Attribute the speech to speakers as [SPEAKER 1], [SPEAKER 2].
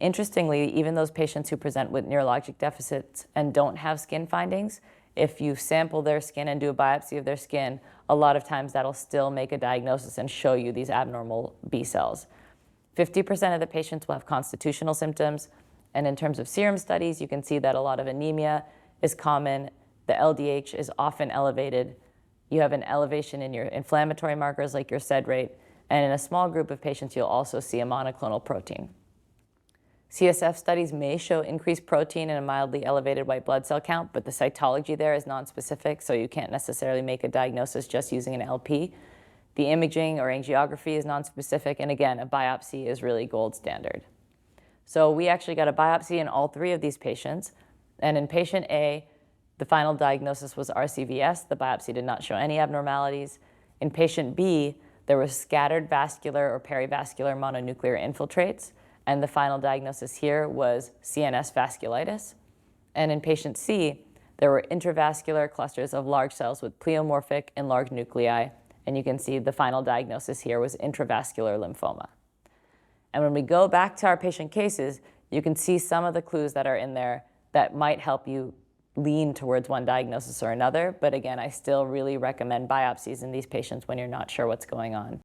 [SPEAKER 1] Interestingly, even those patients who present with neurologic deficits and don't have skin findings, if you sample their skin and do a biopsy of their skin, a lot of times that'll still make a diagnosis and show you these abnormal B cells. 50% of the patients will have constitutional symptoms, and in terms of serum studies, you can see that a lot of anemia is common, the LDH is often elevated, you have an elevation in your inflammatory markers like your SED rate, and in a small group of patients, you'll also see a monoclonal protein. CSF studies may show increased protein and a mildly elevated white blood cell count, but the cytology there is nonspecific, so you can't necessarily make a diagnosis just using an LP. The imaging or angiography is nonspecific, and again, a biopsy is really gold standard. So we actually got a biopsy in all 3 of these patients, and in patient A, the final diagnosis was RCVS. The biopsy did not show any abnormalities. In patient B, there was scattered vascular or perivascular mononuclear infiltrates, and the final diagnosis here was CNS vasculitis. And in patient C, there were intravascular clusters of large cells with pleomorphic enlarged nuclei, and you can see the final diagnosis here was intravascular lymphoma. And when we go back to our patient cases, you can see some of the clues that are in there that might help you lean towards one diagnosis or another, but again, I still really recommend biopsies in these patients when you're not sure what's going on.